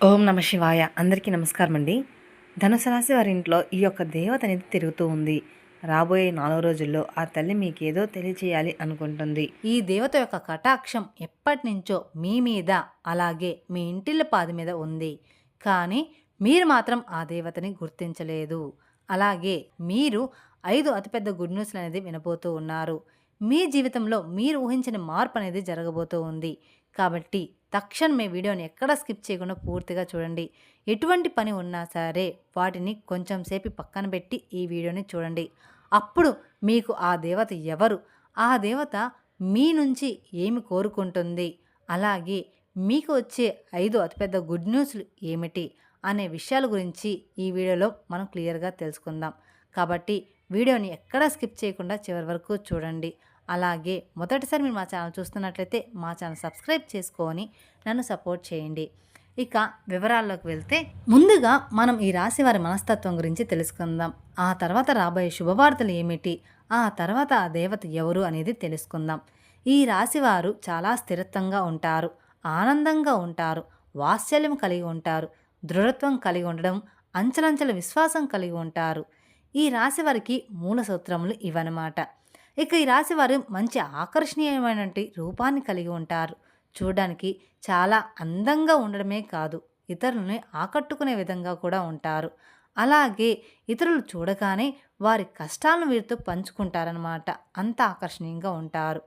ఓం నమ శివాయ. అందరికీ నమస్కారం అండి. ధనుసు రాశి వారి ఇంట్లో ఈ యొక్క దేవత అనేది తిరుగుతూ ఉంది. రాబోయే 4 రోజుల్లో ఆ తల్లి మీకేదో తెలియచేయాలి అనుకుంటుంది. ఈ దేవత యొక్క కటాక్షం ఎప్పటినుంచో మీ మీద, అలాగే మీ ఇంటిల్లపాది మీద ఉంది. కానీ మీరు మాత్రం ఆ దేవతని గుర్తించలేదు. అలాగే మీరు 5 అతిపెద్ద గుడ్ న్యూస్‌లు అనేది వినబోతూ ఉన్నారు. మీ జీవితంలో మీరు ఊహించిన మార్పు అనేది జరగబోతూ ఉంది. కాబట్టి తక్షణమే వీడియోని ఎక్కడ స్కిప్ చేయకుండా పూర్తిగా చూడండి. ఎటువంటి పని ఉన్నా సరే వాటిని కొంచెం సేపు పక్కన పెట్టి ఈ వీడియోని చూడండి. అప్పుడు మీకు ఆ దేవత ఎవరు? ఆ దేవత మీ నుంచి ఏమి కోరుకుంటుంది? అలాగే మీకు వచ్చే 5 అతిపెద్ద గుడ్ న్యూస్‌లు ఏమిటి? అనే విషయాల గురించి ఈ వీడియోలో మనం క్లియర్‌గా తెలుసుకుందాం. కాబట్టి వీడియోని ఎక్కడా స్కిప్ చేయకుండా చివరి వరకు చూడండి. అలాగే మొదటిసారి మీరు మా ఛానల్ చూస్తున్నట్లయితే మా ఛానల్ సబ్స్క్రైబ్ చేసుకొని నన్ను సపోర్ట్ చేయండి. ఇక వివరాల్లోకి వెళ్తే ముందుగా మనం ఈ రాశి వారి మనస్తత్వం గురించి తెలుసుకుందాం. ఆ తర్వాత రాబోయే శుభవార్తలు ఏమిటి? ఆ తర్వాత ఆ దేవత ఎవరు అనేది తెలుసుకుందాం. ఈ రాశివారు చాలా స్థిరత్వంగా ఉంటారు, ఆనందంగా ఉంటారు, వాత్సల్యం కలిగి ఉంటారు, దృఢత్వం కలిగి ఉండడం, అంచలంచల విశ్వాసం కలిగి ఉంటారు. ఈ రాశి వారికి మూల సూత్రములు ఇవన్నమాట. ఇక ఈ రాశి వారు మంచి ఆకర్షణీయమైనటువంటి రూపాన్ని కలిగి ఉంటారు. చూడడానికి చాలా అందంగా ఉండడమే కాదు, ఇతరులని ఆకట్టుకునే విధంగా కూడా ఉంటారు. అలాగే ఇతరులు చూడగానే వారి కష్టాలను వీరితో పంచుకుంటారనమాట. అంత ఆకర్షణీయంగా ఉంటారు.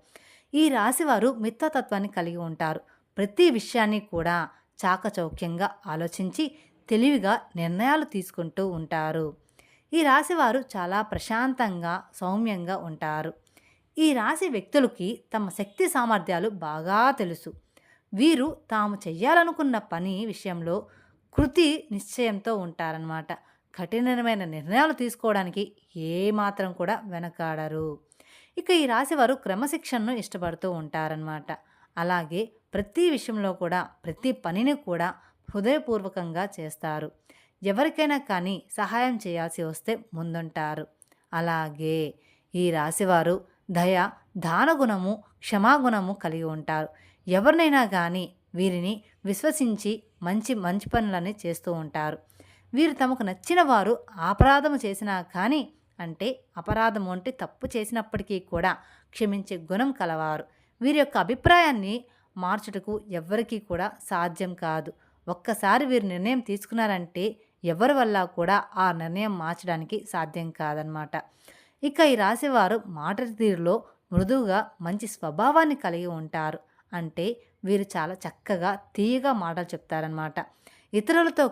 ఈ రాశివారు మిత్రతత్వాన్ని కలిగి ఉంటారు. ప్రతి విషయాన్ని కూడా చాకచౌక్యంగా ఆలోచించి తెలివిగా నిర్ణయాలు తీసుకుంటూ ఉంటారు. ఈ రాశివారు చాలా ప్రశాంతంగా సౌమ్యంగా ఉంటారు. ఈ రాశి వ్యక్తులకి తమ శక్తి సామర్థ్యాలు బాగా తెలుసు. వీరు తాము చెయ్యాలనుకున్న పని విషయంలో కృతి నిశ్చయంతో ఉంటారన్నమాట. కఠినమైన నిర్ణయాలు తీసుకోవడానికి ఏమాత్రం కూడా వెనకాడరు. ఇక ఈ రాశివారు క్రమశిక్షణను ఇష్టపడుతూ ఉంటారన్నమాట. అలాగే ప్రతి విషయంలో కూడా ప్రతి పనిని కూడా హృదయపూర్వకంగా చేస్తారు. ఎవరికైనా కానీ సహాయం చేయాల్సి వస్తే ముందుంటారు. అలాగే ఈ రాశివారు దయ, దానగుణము, క్షమాగుణము కలిగి ఉంటారు. ఎవరినైనా కానీ వీరిని విశ్వసించి మంచి మంచి పనులని చేస్తూ ఉంటారు. వీరు తమకు నచ్చిన వారు అపరాధము చేసినా కానీ, అంటే అపరాధము అంటే తప్పు చేసినప్పటికీ కూడా క్షమించే గుణం కలవారు. వీరి యొక్క అభిప్రాయాన్ని మార్చుటకు ఎవ్వరికీ కూడా సాధ్యం కాదు. ఒక్కసారి వీరు నిర్ణయం తీసుకున్నారంటే ఎవరి వల్ల కూడా ఆ నిర్ణయం మార్చడానికి సాధ్యం కాదనమాట. ఇక ఈ రాశివారు మాట తీరులో మృదువుగా మంచి స్వభావాన్ని కలిగి ఉంటారు. అంటే వీరు చాలా చక్కగా తీయగా మాటలు చెప్తారనమాట. ఇతరులతో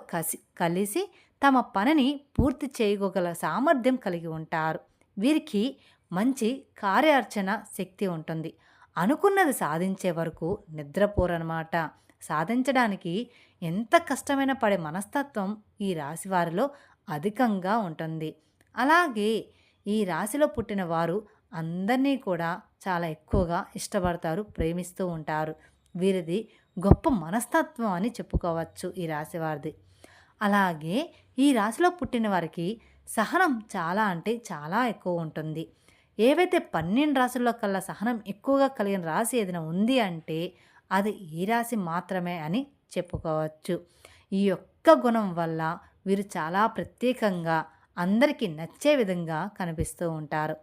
కలిసి తమ పనిని పూర్తి చేయగల సామర్థ్యం కలిగి ఉంటారు. వీరికి మంచి కార్యార్చన శక్తి ఉంటుంది. అనుకున్నది సాధించే వరకు నిద్రపోరనమాట. సాధించడానికి ఎంత కష్టమైన పడే మనస్తత్వం ఈ రాశి వారిలో అధికంగా ఉంటుంది. అలాగే ఈ రాశిలో పుట్టిన వారు అందరినీ కూడా చాలా ఎక్కువగా ఇష్టపడతారు, ప్రేమిస్తూ ఉంటారు. వీరిది గొప్ప మనస్తత్వం అని చెప్పుకోవచ్చు ఈ రాశి వారిది. అలాగే ఈ రాశిలో పుట్టిన వారికి సహనం చాలా అంటే చాలా ఎక్కువ ఉంటుంది. ఏవైతే 12 రాశుల్లో కల్లా సహనం ఎక్కువగా కలిగిన రాశి ఏదైనా ఉంది అంటే అది ఈ రాశి మాత్రమే అని చెప్పుకోవచ్చు. ఈ యొక్క గుణం వల్ల వీరు చాలా ప్రత్యేకంగా అందరికీ నచ్చే విధంగా కనిపిస్తూ ఉంటారు.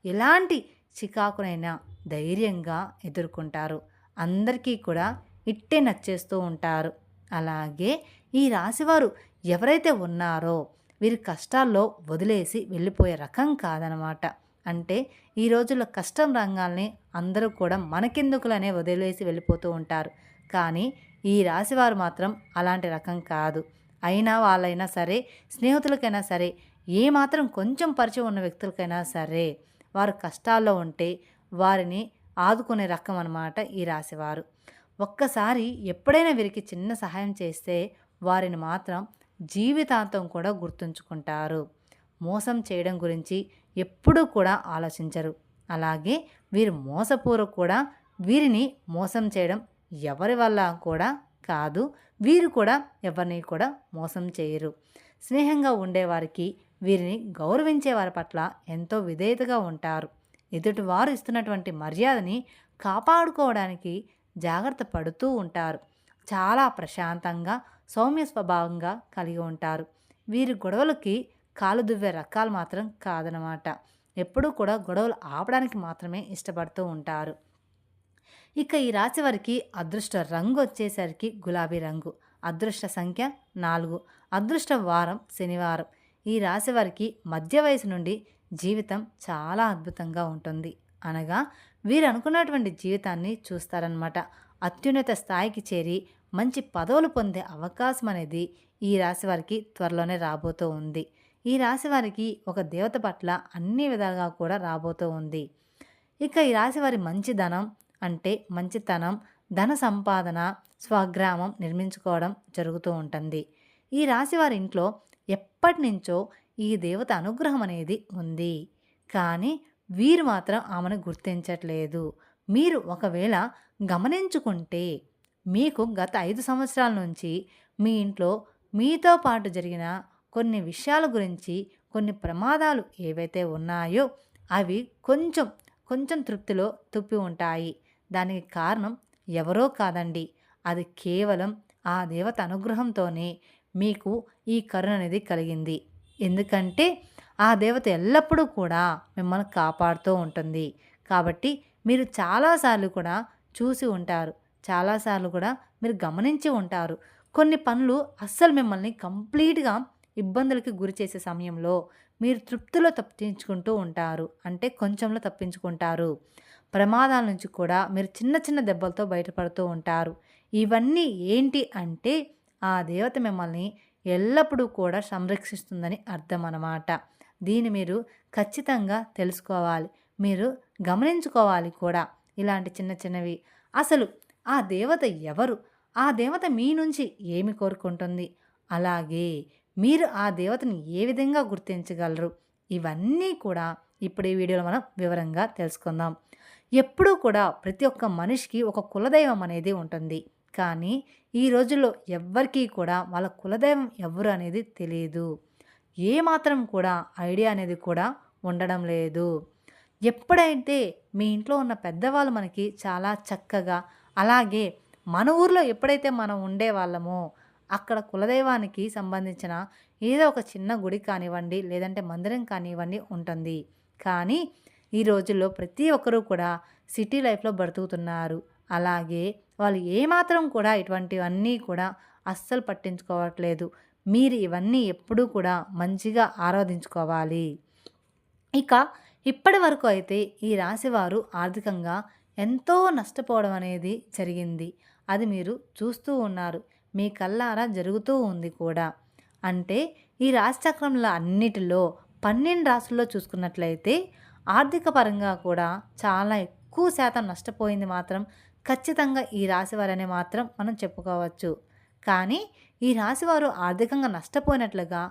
ఎలాంటి చికాకునైనా ధైర్యంగా ఎదుర్కొంటారు. అందరికీ కూడా ఇట్టే నచ్చేస్తూ ఉంటారు. అలాగే ఈ రాశివారు ఎవరైతే ఉన్నారో వీరి కష్టాల్లో వదిలేసి వెళ్ళిపోయే రకం కాదనమాట. అంటే ఈ రోజుల్లో కష్టం రంగాల్ని అందరూ కూడా మనకెందుకులనే వదిలేసి వెళ్ళిపోతూ ఉంటారు. కానీ ఈ రాశివారు మాత్రం అలాంటి రకం కాదు. అయినా వాళ్ళైనా సరే, స్నేహితులకైనా సరే, ఏమాత్రం కొంచెం పరిచయం ఉన్న వ్యక్తులకైనా సరే వారు కష్టాల్లో ఉంటే వారిని ఆదుకునే రకం అన్నమాట ఈ రాశివారు. ఒక్కసారి ఎప్పుడైనా వీరికి చిన్న సహాయం చేస్తే వారిని మాత్రం జీవితాంతం కూడా గుర్తుంచుకుంటారు. మోసం చేయడం గురించి ఎప్పుడూ కూడా ఆలోచించరు. అలాగే వీరు మోసపూర్వ కూడా వీరిని మోసం చేయడం ఎవరి వల్ల కూడా కాదు. వీరు కూడా ఎవరిని కూడా మోసం చేయరు. స్నేహంగా ఉండేవారికి, వీరిని గౌరవించే వారి పట్ల ఎంతో విధేయతగా ఉంటారు. ఎదుటివారు ఇస్తున్నటువంటి మర్యాదని కాపాడుకోవడానికి జాగ్రత్త పడుతూ ఉంటారు. చాలా ప్రశాంతంగా సౌమ్య స్వభావంగా కలిగి ఉంటారు. వీరి గొడవలకి కాలు దువ్వే రకాలు మాత్రం కాదనమాట. ఎప్పుడూ కూడా గొడవలు ఆపడానికి మాత్రమే ఇష్టపడుతూ ఉంటారు. ఇక ఈ రాశి వారికి అదృష్ట రంగు వచ్చేసరికి గులాబీ రంగు. అదృష్ట సంఖ్య 4. అదృష్ట వారం శనివారం. ఈ రాశి వారికి మధ్య వయసు నుండి జీవితం చాలా అద్భుతంగా ఉంటుంది. అనగా వీరు అనుకున్నటువంటి జీవితాన్ని చూస్తారనమాట. అత్యున్నత స్థాయికి చేరి మంచి పదవులు పొందే అవకాశం అనేది ఈ రాశి వారికి త్వరలోనే రాబోతూ ఉంది. ఈ రాశి వారికి ఒక దేవత పట్ల అన్ని విధాలుగా కూడా రాబోతూ ఉంది. ఇక ఈ రాశి వారి మంచిదనం అంటే మంచితనం, ధన సంపాదన, స్వగ్రామం నిర్మించుకోవడం జరుగుతూ ఉంటుంది. ఈ రాశి వారి ఇంట్లో ఎప్పటి నుంచో ఈ దేవత అనుగ్రహం అనేది ఉంది. కానీ వీరు మాత్రం ఆమెను గుర్తించట్లేదు. మీరు ఒకవేళ గమనించుకుంటే మీకు గత 5 సంవత్సరాల నుంచి మీ ఇంట్లో మీతో పాటు జరిగిన కొన్ని విషయాల గురించి, కొన్ని ప్రమాదాలు ఏవైతే ఉన్నాయో అవి కొంచెం కొంచెం తృప్తిలో తుప్పి ఉంటాయి. దానికి కారణం ఎవరో కాదండి, అది కేవలం ఆ దేవత అనుగ్రహంతోనే మీకు ఈ కరుణ అనేది కలిగింది. ఎందుకంటే ఆ దేవత ఎల్లప్పుడూ కూడా మిమ్మల్ని కాపాడుతూ ఉంటుంది. కాబట్టి మీరు చాలాసార్లు కూడా చూసి ఉంటారు, చాలాసార్లు కూడా మీరు గమనించి ఉంటారు. కొన్ని పనులు అస్సలు మిమ్మల్ని కంప్లీట్గా ఇబ్బందులకి గురి చేసే సమయంలో మీరు తృప్తిలో తప్పించుకుంటూ ఉంటారు. అంటే కొంచెంలో తప్పించుకుంటారు. ప్రమాదాల నుంచి కూడా మీరు చిన్న చిన్న దెబ్బలతో బయటపడుతూ ఉంటారు. ఇవన్నీ ఏంటి అంటే ఆ దేవత మిమ్మల్ని ఎల్లప్పుడూ కూడా సంరక్షిస్తుందని అర్థం అన్నమాట. దీన్ని మీరు ఖచ్చితంగా తెలుసుకోవాలి. మీరు గమనించుకోవాలి కూడా. ఇలాంటి చిన్న చిన్నవి అసలు ఆ దేవత ఎవరు? ఆ దేవత మీ నుంచి ఏమి కోరుకుంటుంది? అలాగే మీరు ఆ దేవతని ఏ విధంగా గుర్తించగలరు? ఇవన్నీ కూడా ఇప్పుడు ఈ వీడియోలో మనం వివరంగా తెలుసుకుందాం. ఎప్పుడూ కూడా ప్రతి ఒక్క మనిషికి ఒక కులదైవం అనేది ఉంటుంది. కానీ ఈ రోజుల్లో ఎవ్వరికీ కూడా వాళ్ళ కులదైవం ఎవరు అనేది తెలియదు. ఏమాత్రం కూడా ఐడియా అనేది కూడా ఉండడం లేదు. ఎప్పుడైతే మీ ఇంట్లో ఉన్న పెద్దవాళ్ళు మనకి చాలా చక్కగా, అలాగే మన ఊర్లో ఎప్పుడైతే మనం ఉండేవాళ్ళమో అక్కడ కులదైవానికి సంబంధించిన ఏదో ఒక చిన్న గుడి కానివ్వండి, లేదంటే మందిరం కానివ్వండి ఉంటుంది. కానీ ఈ రోజుల్లో ప్రతి ఒక్కరూ కూడా సిటీ లైఫ్లో బ్రతుకుతున్నారు. అలాగే వాళ్ళు ఏమాత్రం కూడా ఇటువంటివన్నీ కూడా అస్సలు పట్టించుకోవట్లేదు. మీరు ఇవన్నీ ఎప్పుడూ కూడా మంచిగా ఆరాధించుకోవాలి. ఇక ఇప్పటి వరకు అయితే ఈ రాశివారు ఆర్థికంగా ఎంతో నష్టపోవడం అనేది జరిగింది. అది మీరు చూస్తూ ఉన్నారు. మీ కళ్ళారా జరుగుతూ ఉంది కూడా. అంటే ఈ రాశిచక్రంలో అన్నిటిలో 12 రాశుల్లో చూసుకున్నట్లయితే ఆర్థిక పరంగా కూడా చాలా ఎక్కువ శాతం నష్టపోయింది మాత్రం ఖచ్చితంగా ఈ రాశివారనే మాత్రం మనం చెప్పుకోవచ్చు. కానీ ఈ రాశివారు ఆర్థికంగా నష్టపోయినట్లుగా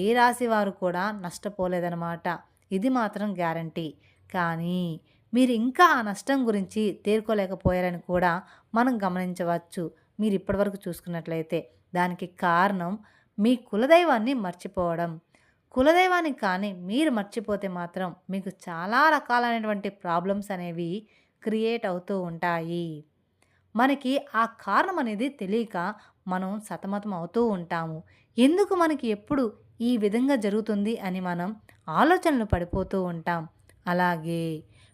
ఏ రాశివారు కూడా నష్టపోలేదన్నమాట. ఇది మాత్రం గ్యారంటీ. కానీ మీరు ఇంకా ఆ నష్టం గురించి తేరుకోలేకపోయారని కూడా మనం గమనించవచ్చు. మీరు ఇప్పటివరకు చూసుకున్నట్లయితే దానికి కారణం మీ కులదైవాన్ని మర్చిపోవడం. కులదైవాన్ని కానీ మీరు మర్చిపోతే మాత్రం మీకు చాలా రకాలైనటువంటి ప్రాబ్లమ్స్ అనేవి క్రియేట్ అవుతూ ఉంటాయి. మనకి ఆ కారణం అనేది తెలియక మనం సతమతం అవుతూ ఉంటాము. ఎందుకు మనకి ఎప్పుడు ఈ విధంగా జరుగుతుంది అని మనం ఆలోచనలు పడిపోతూ ఉంటాం. అలాగే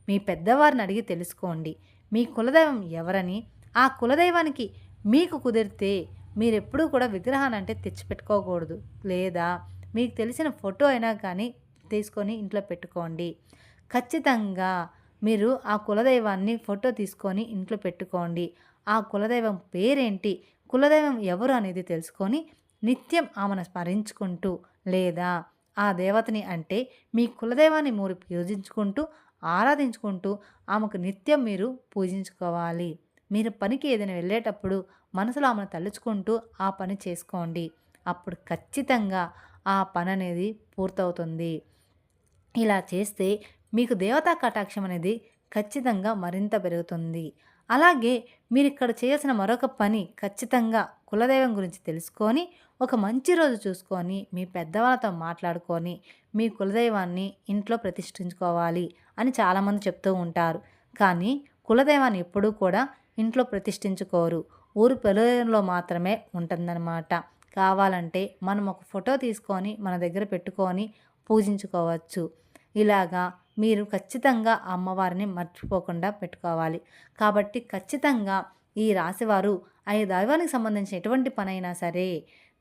మీ పెద్దవారిని అడిగి తెలుసుకోండి మీ కులదైవం ఎవరని. ఆ కులదైవానికి మీకు కుదిరితే మీరెప్పుడూ కూడా విగ్రహాన్ని అంటే తెచ్చిపెట్టుకోకూడదు. లేదా మీకు తెలిసిన ఫోటో అయినా కానీ తీసుకొని ఇంట్లో పెట్టుకోండి. ఖచ్చితంగా మీరు ఆ కులదైవాన్ని ఫోటో తీసుకొని ఇంట్లో పెట్టుకోండి. ఆ కులదైవం పేరేంటి, కులదైవం ఎవరు అనేది తెలుసుకొని నిత్యం ఆమెను స్మరించుకుంటూ, లేదా ఆ దేవతని అంటే మీ కులదైవాన్ని మీరు పూజించుకుంటూ, ఆరాధించుకుంటూ ఆమెకు నిత్యం మీరు పూజించుకోవాలి. మీరు పనికి ఏదైనా వెళ్ళేటప్పుడు మనసులో ఆమెను తలుచుకుంటూ ఆ పని చేసుకోండి. అప్పుడు ఖచ్చితంగా ఆ పని అనేది పూర్తవుతుంది. ఇలా చేస్తే మీకు దేవతా కటాక్షం అనేది ఖచ్చితంగా మరింత పెరుగుతుంది. అలాగే మీరు ఇక్కడ చేయాల్సిన మరొక పని ఖచ్చితంగా కులదైవం గురించి తెలుసుకొని ఒక మంచి రోజు చూసుకొని మీ పెద్దవాళ్ళతో మాట్లాడుకొని మీ కులదైవాన్ని ఇంట్లో ప్రతిష్ఠించుకోవాలి అని చాలామంది చెప్తూ ఉంటారు. కానీ కులదైవాన్ని ఎప్పుడూ కూడా ఇంట్లో ప్రతిష్ఠించుకోరు. ఊరు పొలంలో మాత్రమే ఉంటుందన్నమాట. కావాలంటే మనం ఒక ఫోటో తీసుకొని మన దగ్గర పెట్టుకొని పూజించుకోవచ్చు. ఇలాగా మీరు ఖచ్చితంగా అమ్మవారిని మర్చిపోకుండా పెట్టుకోవాలి. కాబట్టి ఖచ్చితంగా ఈ రాశివారు ఆ దైవానికి సంబంధించిన ఎటువంటి పనైనా సరే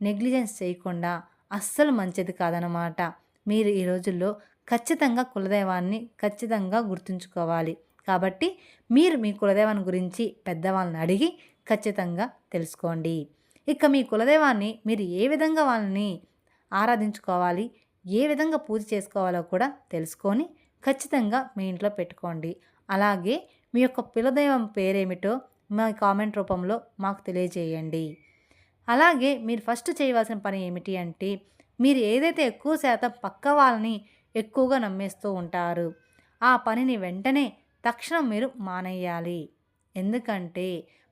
నెగ్లిజెన్స్ చేయకుండా అస్సలు మంచిది కాదనమాట. మీరు ఈ రోజుల్లో ఖచ్చితంగా కులదైవాన్ని ఖచ్చితంగా గుర్తుంచుకోవాలి. కాబట్టి మీరు మీ కులదైవాన్ని గురించి పెద్దవాళ్ళని అడిగి ఖచ్చితంగా తెలుసుకోండి. ఇక మీ కులదైవాన్ని మీరు ఏ విధంగా వాళ్ళని ఆరాధించుకోవాలి, ఏ విధంగా పూజ చేసుకోవాలో కూడా తెలుసుకొని ఖచ్చితంగా మీ ఇంట్లో పెట్టుకోండి. అలాగే మీ యొక్క కులదైవం పేరేమిటో మా కామెంట్ రూపంలో మాకు తెలియజేయండి. అలాగే మీరు ఫస్ట్ చేయవలసిన పని ఏమిటి అంటే, మీరు ఏదైతే ఎక్కువ శాతం పక్క వాళ్ళని ఎక్కువగా నమ్మేస్తూ ఉంటారు, ఆ పనిని వెంటనే తక్షణం మీరు మానేయాలి. ఎందుకంటే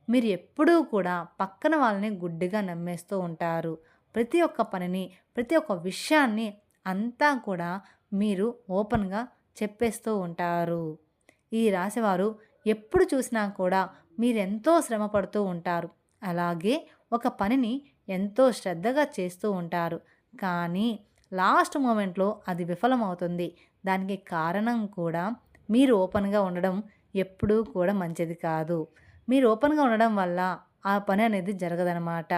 మీరు ఎప్పుడూ కూడా పక్కన వాళ్ళని గుడ్డిగా నమ్మేస్తూ ఉంటారు. ప్రతి ఒక్క పనిని, ప్రతి ఒక్క విషయాన్ని అంతా కూడా మీరు ఓపెన్‌గా చెప్పేస్తూ ఉంటారు. ఈ రాశివారు ఎప్పుడు చూసినా కూడా మీరెంతో శ్రమ పడుతూ ఉంటారు. అలాగే ఒక పనిని ఎంతో శ్రద్ధగా చేస్తూ ఉంటారు. కానీ లాస్ట్ మొమెంట్‌లో అది విఫలమవుతుంది. దానికి కారణం కూడా మీరు ఓపెన్‌గా ఉండడం ఎప్పుడూ కూడా మంచిది కాదు. మీరు ఓపెన్‌గా ఉండడం వల్ల ఆ పని అనేది జరగదనమాట.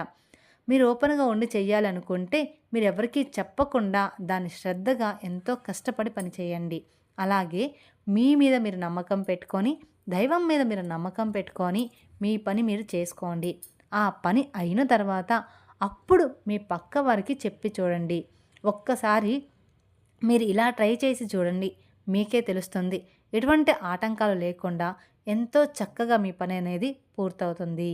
మీరు ఓపెన్‌గా ఉండి చెయ్యాలనుకుంటే మీరెవరికీ చెప్పకుండా దాన్ని శ్రద్ధగా ఎంతో కష్టపడి పని చేయండి. అలాగే మీ మీద మీరు నమ్మకం పెట్టుకొని, దైవం మీద మీరు నమ్మకం పెట్టుకొని మీ పని మీరు చేసుకోండి. ఆ పని అయిన తర్వాత అప్పుడు మీ పక్క వారికి చెప్పి చూడండి. ఒక్కసారి మీరు ఇలా ట్రై చేసి చూడండి. మీకే తెలుస్తుంది. ఎటువంటి ఆటంకాలు లేకుండా ఎంతో చక్కగా మీ పని అనేది పూర్తవుతుంది.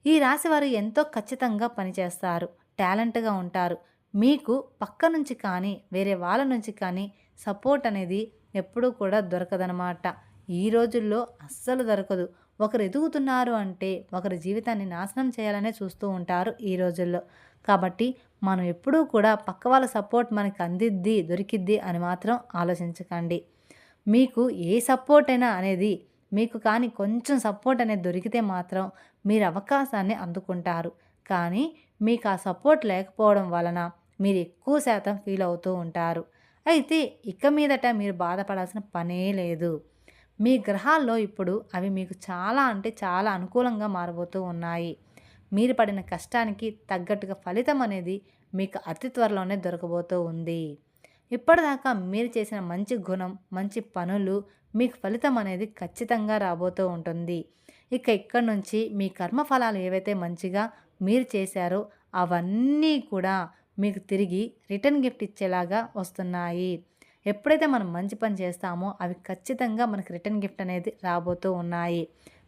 ఈ రాశివారు ఎంతో ఖచ్చితంగా పనిచేస్తారు. టాలెంట్‌గా ఉంటారు. మీకు పక్క నుంచి కానీ, వేరే వాళ్ళ నుంచి కానీ సపోర్ట్ అనేది ఎప్పుడూ కూడా దొరకదనమాట. ఈ రోజుల్లో అస్సలు దొరకదు. ఒకరు ఎదుగుతున్నారు అంటే ఒకరి జీవితాన్ని నాశనం చేయాలనే చూస్తూ ఉంటారు ఈ రోజుల్లో. కాబట్టి మనం ఎప్పుడూ కూడా పక్క వాళ్ళ సపోర్ట్ మనకు అందిద్ది, దొరికిద్ది అని మాత్రం ఆలోచించకండి. మీకు ఏ సపోర్ట్ అయినా అనేది మీకు కానీ కొంచెం సపోర్ట్ అనేది దొరికితే మాత్రం మీరు అవకాశాన్ని అందుకుంటారు. కానీ మీకు ఆ సపోర్ట్ లేకపోవడం వలన మీరు ఎక్కువ శాతం ఫీల్ అవుతూ ఉంటారు. అయితే ఇక మీదట మీరు బాధపడాల్సిన పనే లేదు. మీ గ్రహాల్లో ఇప్పుడు అవి మీకు చాలా అంటే చాలా అనుకూలంగా మారబోతూ ఉన్నాయి. మీరు పడిన కష్టానికి తగ్గట్టుగా ఫలితం అనేది మీకు అతి త్వరలోనే దొరకబోతూ ఉంది. ఇప్పటిదాకా మీరు చేసిన మంచి గుణం, మంచి పనులు మీకు ఫలితం అనేది ఖచ్చితంగా రాబోతూ ఉంటుంది. ఇక ఇక్కడి నుంచి మీ కర్మఫలాలు ఏవైతే మంచిగా మీరు చేశారో అవన్నీ కూడా మీకు తిరిగి రిటర్న్ గిఫ్ట్ ఇచ్చేలాగా వస్తున్నాయి. ఎప్పుడైతే మనం మంచి పని చేస్తామో అవి ఖచ్చితంగా మనకి రిటర్న్ గిఫ్ట్ అనేది రాబోతూ ఉన్నాయి.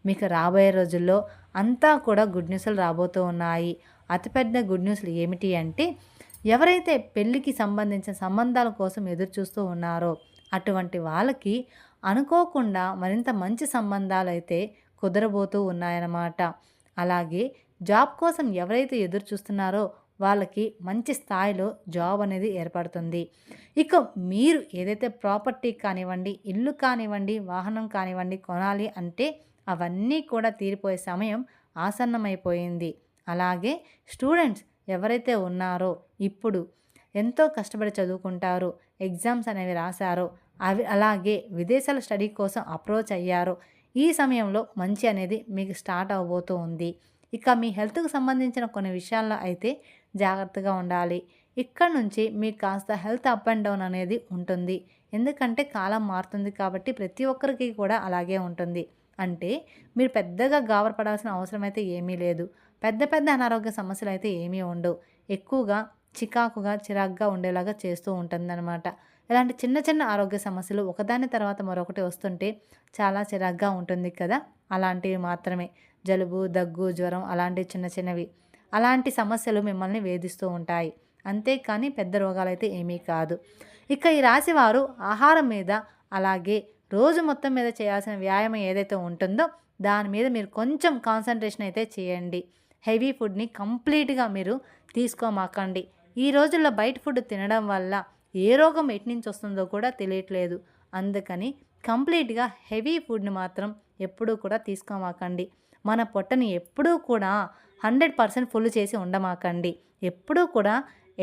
మీకు రాబోయే రోజుల్లో అంతా కూడా గుడ్ న్యూస్‌లు రాబోతూ ఉన్నాయి. అతిపెద్ద గుడ్ న్యూస్‌లు ఏమిటి అంటే, ఎవరైతే పెళ్ళికి సంబంధించిన సంబంధాల కోసం ఎదురు చూస్తూ ఉన్నారో అటువంటి వాళ్ళకి అనుకోకుండా మరింత మంచి సంబంధాలైతే కుదరబోతూ ఉన్నాయన్నమాట. అలాగే జాబ్ కోసం ఎవరైతే ఎదురు చూస్తున్నారో వాళ్ళకి మంచి స్థాయిలో జాబ్ అనేది ఏర్పడుతుంది. ఇక మీరు ఏదైతే ప్రాపర్టీ కానివ్వండి, ఇల్లు కానివ్వండి, వాహనం కానివ్వండి కొనాలి అంటే అవన్నీ కూడా తీరిపోయే సమయం ఆసన్నమైపోయింది. అలాగే స్టూడెంట్స్ ఎవరైతే ఉన్నారో ఇప్పుడు ఎంతో కష్టపడి చదువుకుంటారు, ఎగ్జామ్స్ అనేవి రాశారో అవి అలాగే విదేశాల స్టడీ కోసం అప్రోచ్ అయ్యారో ఈ సమయంలో మంచి అనేది మీకు స్టార్ట్ అవ్వబోతూ ఉంది. ఇక మీ హెల్త్‌కి సంబంధించిన కొన్ని విషయాల్లో అయితే జాగ్రత్తగా ఉండాలి. ఇక్కడ నుంచి మీకు కాస్త హెల్త్ అప్ అండ్ డౌన్ అనేది ఉంటుంది. ఎందుకంటే కాలం మారుతుంది కాబట్టి ప్రతి ఒక్కరికి కూడా అలాగే ఉంటుంది. అంటే మీరు పెద్దగా గాబరపడాల్సిన అవసరం అయితే ఏమీ లేదు. పెద్ద పెద్ద అనారోగ్య సమస్యలు అయితే ఏమీ ఉండవు. ఎక్కువగా చికాకుగా, చిరాకుగా ఉండేలాగా చేస్తూ ఉంటుందన్నమాట. ఇలాంటి చిన్న చిన్న ఆరోగ్య సమస్యలు ఒకదాని తర్వాత మరొకటి వస్తుంటే చాలా చిరాకుగా ఉంటుంది కదా! అలాంటివి మాత్రమే. జలుబు, దగ్గు, జ్వరం అలాంటి చిన్న చిన్నవి. అలాంటి సమస్యలు మిమ్మల్ని వేధిస్తూ ఉంటాయి. అంతేకానీ పెద్ద రోగాలైతే ఏమీ కాదు. ఇక ఈ రాశివారు ఆహారం మీద అలాగే రోజు మొత్తం మీద చేయాల్సిన వ్యాయామం ఏదైతే ఉంటుందో దాని మీద మీరు కొంచెం కాన్సంట్రేషన్ అయితే చేయండి. హెవీ ఫుడ్‌ని కంప్లీట్‌గా మీరు తీసుకోమాకండి. ఈ రోజుల్లో బయట ఫుడ్ తినడం వల్ల ఏ రోగం ఎటునుంచి వస్తుందో కూడా తెలియట్లేదు. అందుకని కంప్లీట్‌గా హెవీ ఫుడ్‌ని మాత్రం ఎప్పుడూ కూడా తీసుకోమాకండి. మన పొట్టని ఎప్పుడూ కూడా 100% ఫుల్ చేసి ఉండమాకండి. ఎప్పుడూ కూడా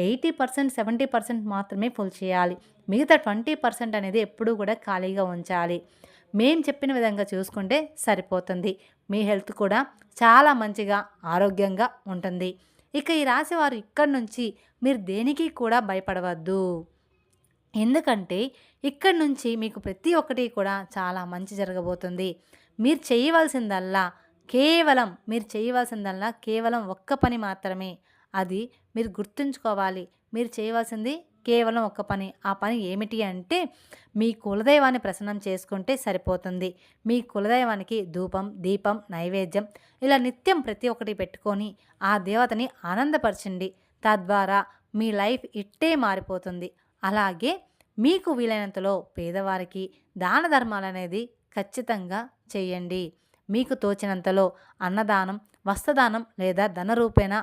80%, 70% మాత్రమే ఫుల్ చేయాలి. మిగతా 20% అనేది ఎప్పుడూ కూడా ఖాళీగా ఉంచాలి. మేము చెప్పిన విధంగా చూసుకుంటే సరిపోతుంది. మీ హెల్త్ కూడా చాలా మంచిగా, ఆరోగ్యంగా ఉంటుంది. ఇక ఈ రాశివారు ఇక్కడి నుంచి మీరు దేనికి కూడా భయపడవద్దు. ఎందుకంటే ఇక్కడి నుంచి మీకు ప్రతి ఒక్కటి కూడా చాలా మంచి జరగబోతుంది. మీరు చేయవలసిందల్లా కేవలం ఒక్క పని మాత్రమే. అది మీరు గుర్తుంచుకోవాలి. మీరు చేయవలసింది కేవలం ఒక్క పని. ఆ పని ఏమిటి అంటే మీ కులదైవాన్ని ప్రసన్నం చేసుకుంటే సరిపోతుంది. మీ కులదైవానికి ధూపం, దీపం, నైవేద్యం ఇలా నిత్యం ప్రతి ఒక్కటి పెట్టుకొని ఆ దేవతని ఆనందపరచండి. తద్వారా మీ లైఫ్ ఇట్టే మారిపోతుంది. అలాగే మీకు వీలైనంతలో పేదవారికి దాన ధర్మాలనేది ఖచ్చితంగా చేయండి. మీకు తోచినంతలో అన్నదానం, వస్త్రదానం లేదా ధన రూపేణ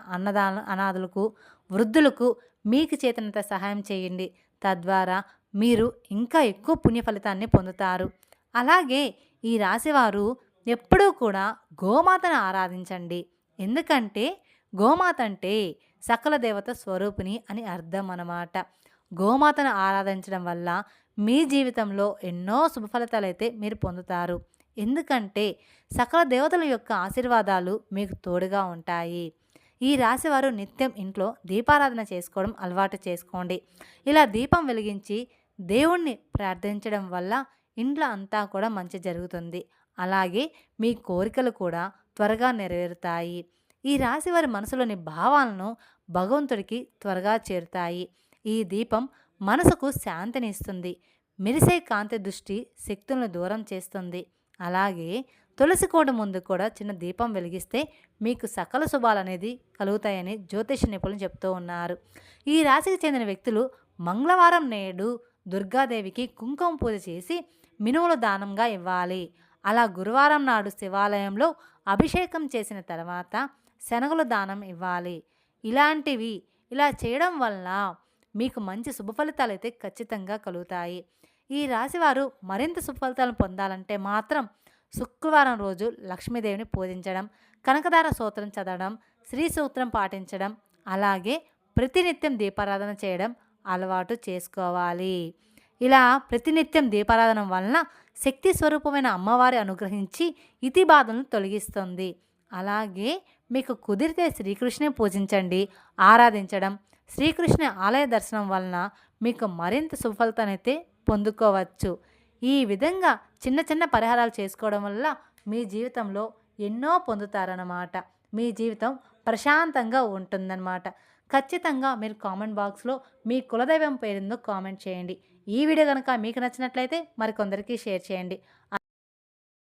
అనాథులకు, వృద్ధులకు మీకు చేతనంత సహాయం చేయండి. తద్వారా మీరు ఇంకా ఎక్కువ పుణ్య ఫలితాన్ని పొందుతారు. అలాగే ఈ రాశివారు ఎప్పుడూ కూడా గోమాతను ఆరాధించండి. ఎందుకంటే గోమాత అంటే సకల దేవత స్వరూపిణి అని అర్థం అన్నమాట. గోమాతను ఆరాధించడం వల్ల మీ జీవితంలో ఎన్నో శుభ ఫలితాలైతే మీరు పొందుతారు. ఎందుకంటే సకల దేవతల యొక్క ఆశీర్వాదాలు మీకు తోడుగా ఉంటాయి. ఈ రాశివారు నిత్యం ఇంట్లో దీపారాధన చేసుకోవడం అలవాటు చేసుకోండి. ఇలా దీపం వెలిగించి దేవుణ్ణి ప్రార్థించడం వల్ల ఇంట్లో అంతా కూడా మంచి జరుగుతుంది. అలాగే మీ కోరికలు కూడా త్వరగా నెరవేరుతాయి. ఈ రాశివారి మనసులోని భావాలను భగవంతుడికి త్వరగా చేరుతాయి. ఈ దీపం మనసుకు శాంతిని ఇస్తుంది. మెరిసే కాంతి దృష్టి శక్తులను దూరం చేస్తుంది. అలాగే తులసి కోట ముందు కూడా చిన్న దీపం వెలిగిస్తే మీకు సకల శుభాలు అనేది కలుగుతాయని జ్యోతిష నిపుణులు చెప్తూ ఉన్నారు. ఈ రాశికి చెందిన వ్యక్తులు మంగళవారం నేడు దుర్గాదేవికి కుంకుమ పూజ చేసి మినుములు దానంగా ఇవ్వాలి. అలా గురువారం నాడు శివాలయంలో అభిషేకం చేసిన తర్వాత శనగలు దానం ఇవ్వాలి. ఇలా చేయడం వల్ల మీకు మంచి శుభ ఫలితాలు అయితే ఖచ్చితంగా కలుగుతాయి. ఈ రాశివారు మరింత శుభ ఫలితాలను పొందాలంటే మాత్రం శుక్రవారం రోజు లక్ష్మీదేవిని పూజించడం, కనకదార స్తోత్రం చదవడం, శ్రీ సూత్రం పాటించడం, అలాగే ప్రతినిత్యం దీపారాధన చేయడం అలవాటు చేసుకోవాలి. ఇలా ప్రతినిత్యం దీపారాధన వలన శక్తి స్వరూపమైన అమ్మవారి అనుగ్రహించి ఇతి బాధలను తొలగిస్తుంది. అలాగే మీకు కుదిరితే శ్రీకృష్ణుని పూజించండి, ఆరాధించడం. శ్రీకృష్ణ ఆలయ దర్శనం వలన మీకు మరింత సుఫలితానైతే పొందుకోవచ్చు. ఈ విధంగా చిన్న చిన్న పరిహారాలు చేసుకోవడం వల్ల మీ జీవితంలో ఎన్నో పొందుతారన్నమాట. మీ జీవితం ప్రశాంతంగా ఉంటుందన్నమాట. ఖచ్చితంగా మీరు కామెంట్ బాక్స్లో మీ కులదైవం పేరుందో కామెంట్ చేయండి. ఈ వీడియో కనుక మీకు నచ్చినట్లయితే మరికొందరికి షేర్ చేయండి.